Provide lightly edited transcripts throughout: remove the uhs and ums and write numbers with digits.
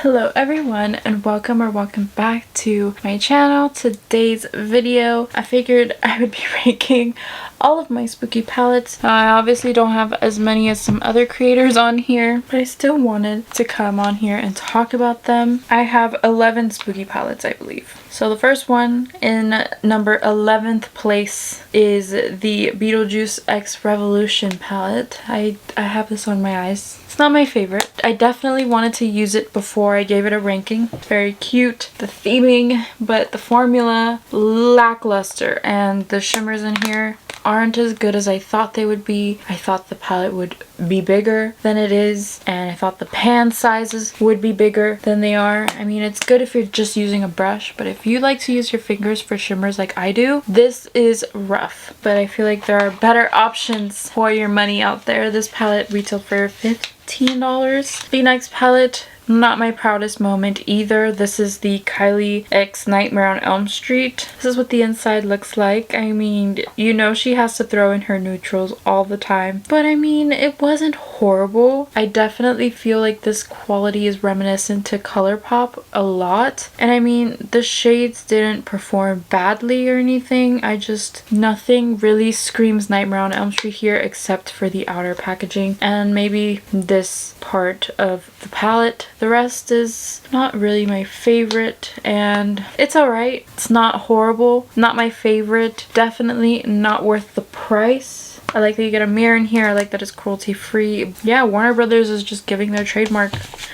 Hello everyone and welcome back to my channel. Today's video, I figured I would be ranking all of my spooky palettes. I obviously don't have as many as some other creators on here, but I still wanted to come on here and talk about them. I have 11 spooky palettes, I believe. So the first one in number 11th place is the Beetlejuice X Revolution palette. I have this on my eyes. It's not my favorite. I definitely wanted to use it before I gave it a ranking. Very cute, the theming, but the formula lackluster, and the shimmers in here aren't as good as I thought they would be. I thought the palette would be bigger than it is, and I thought the pan sizes would be bigger than they are. I mean, it's good if you're just using a brush, but if you like to use your fingers for shimmers like I do, this is rough. But I feel like there are better options for your money out there. This palette retailed for $15. The next palette, not my proudest moment either. This is the Kylie X Nightmare on Elm Street. This is what the inside looks like. I mean, you know she has to throw in her neutrals all the time, but I mean, it wasn't horrible. I definitely feel like this quality is reminiscent to ColourPop a lot, and I mean, the shades didn't perform badly or anything. Nothing really screams Nightmare on Elm Street here except for the outer packaging and maybe this part of the palette. The rest is not really my favorite, and it's alright. It's not horrible, not my favorite, definitely not worth the price. I like that you get a mirror in here. I like that it's cruelty free. Yeah, Warner Brothers is just giving their trademark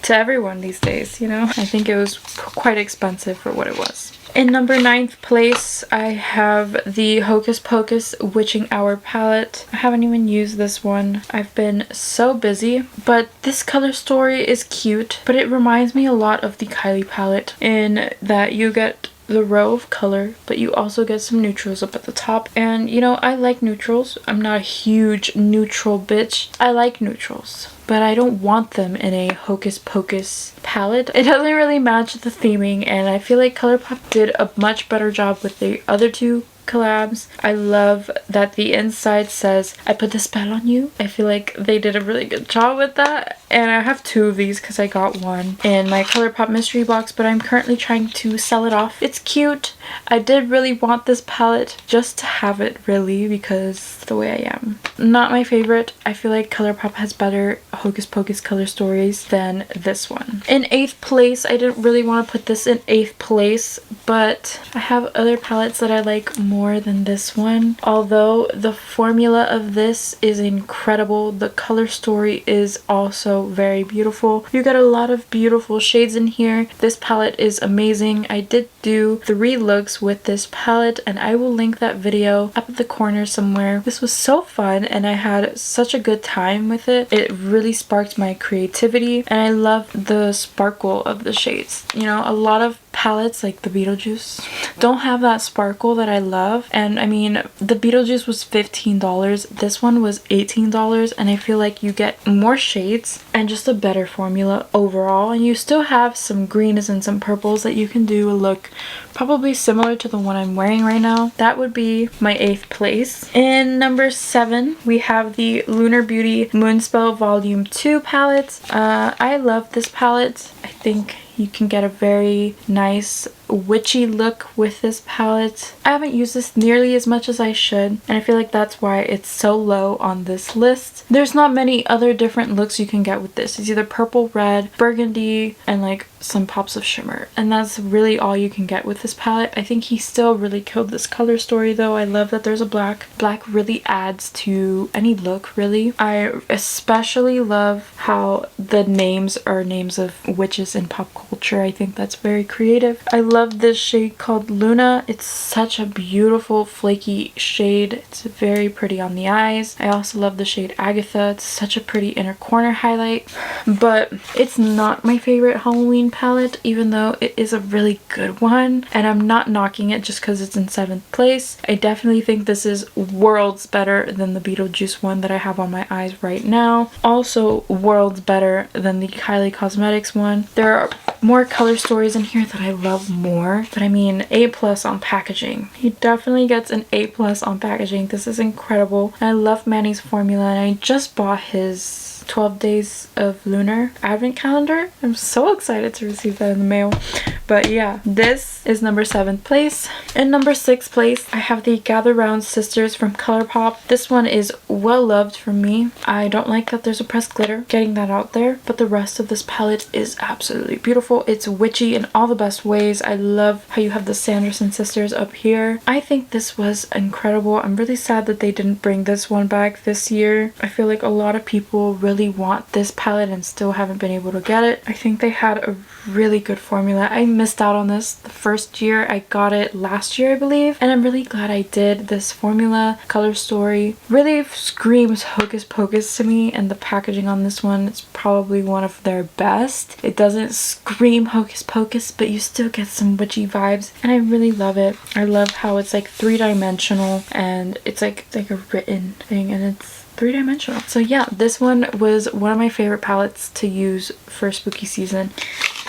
to everyone these days, you know? I think it was quite expensive for what it was. In number 9th place, I have the Hocus Pocus Witching Hour palette. I haven't even used this one. I've been so busy, but this color story is cute, but it reminds me a lot of the Kylie palette in that you get the row of color, but you also get some neutrals up at the top. And you know, I like neutrals. I'm not a huge neutral bitch. I like neutrals, but I don't want them in a Hocus Pocus palette. It doesn't really match the theming, and I feel like ColourPop did a much better job with the other two collabs. I love that the inside says, "I put the spell on you." I feel like they did a really good job with that, and I have two of these because I got one in my ColourPop mystery box, but I'm currently trying to sell it off. It's cute. I did really want this palette just to have it, really, because the way I am. Not my favorite. I feel like ColourPop has better Hocus Pocus color stories than this one. In 8th place, I didn't really want to put this in 8th place, but I have other palettes that I like more than this one. Although the formula of this is incredible, the color story is also very beautiful. You get a lot of beautiful shades in here. This palette is amazing. I did do 3 looks with this palette, and I will link that video up at the corner somewhere. This was so fun, and I had such a good time with it. It really sparked my creativity, and I love the sparkle of the shades. You know, a lot of palettes like the Beetlejuice don't have that sparkle that I love, and I mean, the Beetlejuice was $15. This one was $18, and I feel like you get more shades and just a better formula overall, and you still have some greens and some purples that you can do a look probably similar to the one I'm wearing right now. That would be my 8th place. In number 7, we have the Lunar Beauty Moonspell Volume 2 palette. I love this palette. I think you can get a very nice witchy look with this palette. I haven't used this nearly as much as I should, and I feel like that's why it's so low on this list. There's not many other different looks you can get with this. It's either purple, red, burgundy, and like some pops of shimmer, and that's really all you can get with this palette. I think he still really killed this color story though. I love that there's a black. Black really adds to any look, really. I especially love how the names are names of witches in pop culture. I think that's very creative. I love this shade called Luna. It's such a beautiful flaky shade. It's very pretty on the eyes. I also love the shade Agatha. It's such a pretty inner corner highlight, but it's not my favorite Halloween palette, even though it is a really good one, and I'm not knocking it just because it's in 7th place. I definitely think this is worlds better than the Beetlejuice one that I have on my eyes right now. Also worlds better than the Kylie Cosmetics one. There are more color stories in here that I love more, but I mean, A+ on packaging. He definitely gets an A+ on packaging. This is incredible. I love Manny's formula, and I just bought his 12 days of lunar advent calendar. I'm so excited to receive that in the mail. But yeah, this is number 7th place. In number 6th place, I have the Gather Round Sisters from ColourPop. This one is well loved for me. I don't like that there's a pressed glitter, getting that out there, but the rest of this palette is absolutely beautiful. It's witchy in all the best ways. I love how you have the Sanderson sisters up here. I think this was incredible. I'm really sad that they didn't bring this one back this year. I feel like a lot of people really want this palette and still haven't been able to get it. I think they had a really good formula. I missed out on this the first year. I got it last year, I believe, and I'm really glad I did. This formula, color story, really screams Hocus Pocus to me, and the packaging on this one is probably one of their best. It doesn't scream Hocus Pocus, but you still get some witchy vibes, and I really love it. I love how it's like 3-dimensional, and it's like a written thing, and it's 3-dimensional. So yeah, this one was one of my favorite palettes to use for spooky season.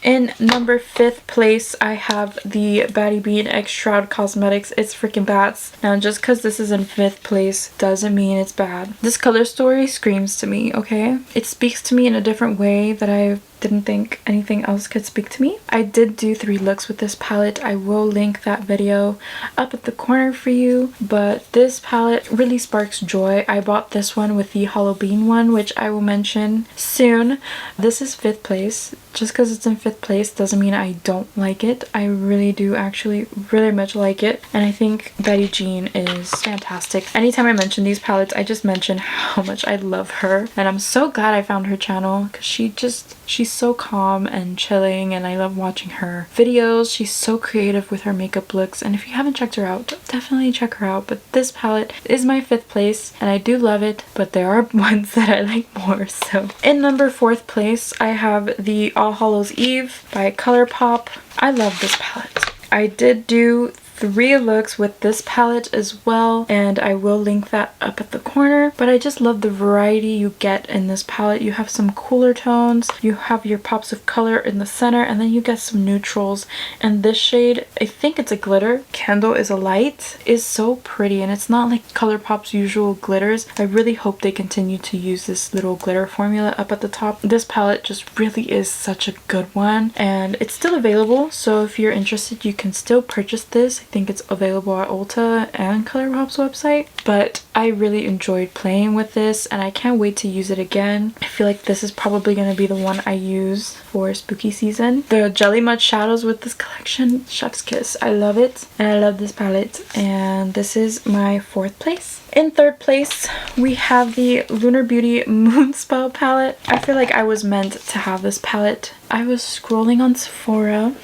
In number 5th place, I have the battybean X Shroud Cosmetics. It's freaking bats. Now, just because this is in 5th place doesn't mean it's bad. This color story screams to me, okay? It speaks to me in a different way that I didn't think anything else could speak to me. I did do 3 looks with this palette. I will link that video up at the corner for you, but this palette really sparks joy. I bought this one with the Halloween one, which I will mention soon. This is 5th place. Just because it's in 5th place doesn't mean I don't like it. I really do actually really much like it, and I think Betty Jean is fantastic. Anytime I mention these palettes, I just mention how much I love her, and I'm so glad I found her channel because she's so calm and chilling, and I love watching her videos. She's so creative with her makeup looks, and if you haven't checked her out, definitely check her out. But this palette is my 5th place, and I do love it, but there are ones that I like more. So in number 4th place, I have the All Hallows Eve by ColourPop. I love this palette. I did do 3 looks with this palette as well, and I will link that up at the corner, but I just love the variety you get in this palette. You have some cooler tones, you have your pops of color in the center, and then you get some neutrals. And this shade, I think it's a glitter, Candle is a Light, is so pretty, and it's not like ColourPop's usual glitters. I really hope they continue to use this little glitter formula up at the top. This palette just really is such a good one, and it's still available, so if you're interested, you can still purchase this. I think it's available at Ulta and ColourPop's website, but I really enjoyed playing with this, and I can't wait to use it again. I feel like this is probably going to be the one I use for spooky season. The Jelly Mud shadows with this collection, chef's kiss. I love it, and I love this palette, and this is my 4th place. In 3rd place, we have the Lunar Beauty Moonspell palette. I feel like I was meant to have this palette. I was scrolling on Sephora.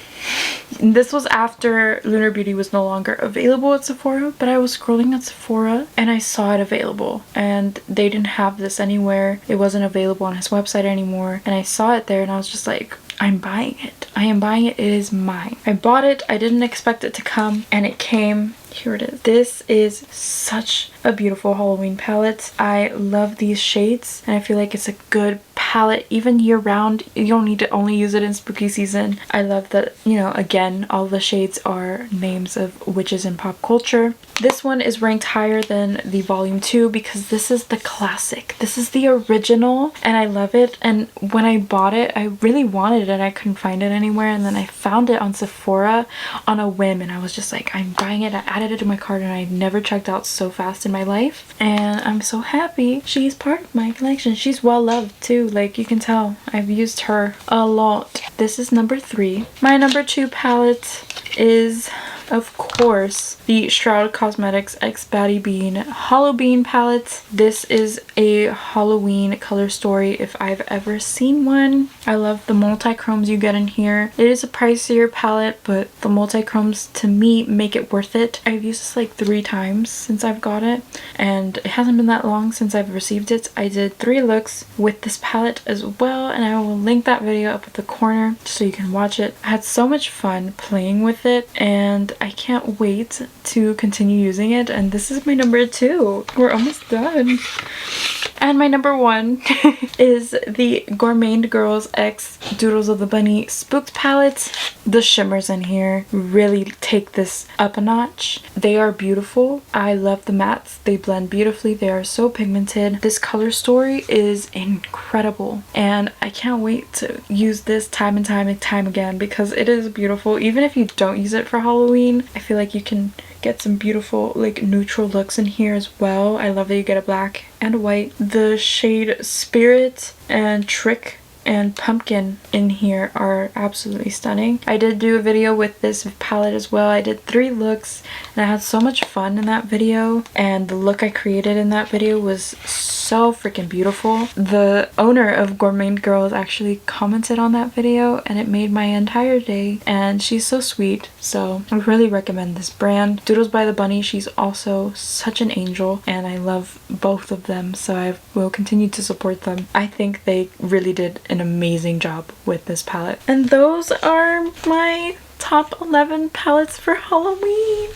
This was after Lunar Beauty was no longer available at Sephora, but I was scrolling at Sephora and I saw it available, and they didn't have this anywhere. It wasn't available on his website anymore, and I saw it there and I was just like, I'm buying it. I am buying it. It is mine. I bought it. I didn't expect it to come, and it came. Here it is. This is such a beautiful Halloween palette. I love these shades, and I feel like it's a good palette even year round. You don't need to only use it in spooky season. I love that, you know, again, all the shades are names of witches in pop culture. This one is ranked higher than the volume 2 because this is the classic. This is the original, and I love it. And when I bought it, I really wanted it and I couldn't find it anywhere, and then I found it on Sephora on a whim, and I was just like, I'm buying it. I added it to my cart, and I've never checked out so fast in my life, and I'm so happy she's part of my collection. She's well loved too, like you can tell. I've used her a lot. This is number 3. My number 2 palette is, of course, the Shroud Cosmetics X battybean Halloween palette. This is a Halloween color story if I've ever seen one. I love the multi-chromes you get in here. It is a pricier palette, but the multi-chromes to me make it worth it. I've used this like 3 times since I've got it, and it hasn't been that long since I've received it. I did 3 looks with this palette as well, and I will link that video up at the corner so you can watch it. I had so much fun playing with it, and I can't wait to continue using it, and this is my number 2. We're almost done. And my number one is the Gourmet Girls X Doodles of the Bunny Spooked palette. The shimmers in here really take this up a notch. They are beautiful. I love the mattes. They blend beautifully. They are so pigmented. This color story is incredible, and I can't wait to use this time and time again because it is beautiful. Even if you don't use it for Halloween, I feel like you can get some beautiful like neutral looks in here as well. I love that you get a black and a white. The shade Spirit and Trick and Pumpkin in here are absolutely stunning. I did do a video with this palette as well. I did 3 looks and I had so much fun in that video, and the look I created in that video was so freaking beautiful. The owner of Gourmet Girls actually commented on that video and it made my entire day, and she's so sweet, so I really recommend this brand. Doodles by the Bunny, she's also such an angel and I love both of them, so I will continue to support them. I think they really did an amazing job with this palette. And those are my top 11 palettes for Halloween.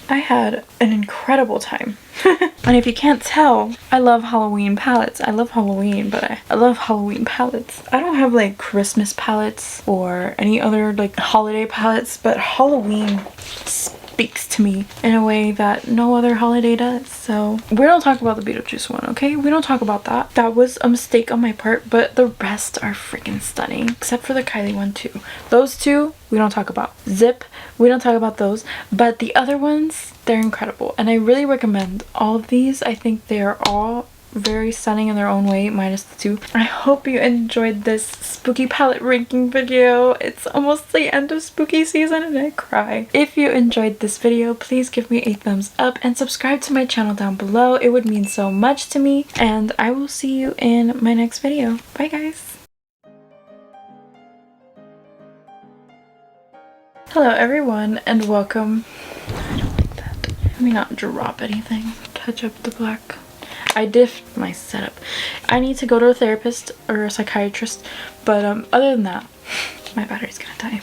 I had an incredible time. And if you can't tell, I love Halloween palettes. I love Halloween, but I love Halloween palettes. I don't have like Christmas palettes or any other like holiday palettes, but Halloween speaks to me in a way that no other holiday does. So we don't talk about the Beetlejuice one, okay? We don't talk about that. That was a mistake on my part, but the rest are freaking stunning, except for the Kylie one too. Those two we don't talk about. Zip, we don't talk about those, but the other ones, they're incredible, and I really recommend all of these. I think they are all very stunning in their own way, minus the 2. I hope you enjoyed this spooky palette ranking video. It's almost the end of spooky season and I cry. If you enjoyed this video, please give me a thumbs up and subscribe to my channel down below. It would mean so much to me, and I will see you in my next video. Bye guys! Hello everyone and welcome. I don't like that. Let me not drop anything. Touch up the black. I diffed my setup. I need to go to a therapist or a psychiatrist, but other than that, my battery's gonna die.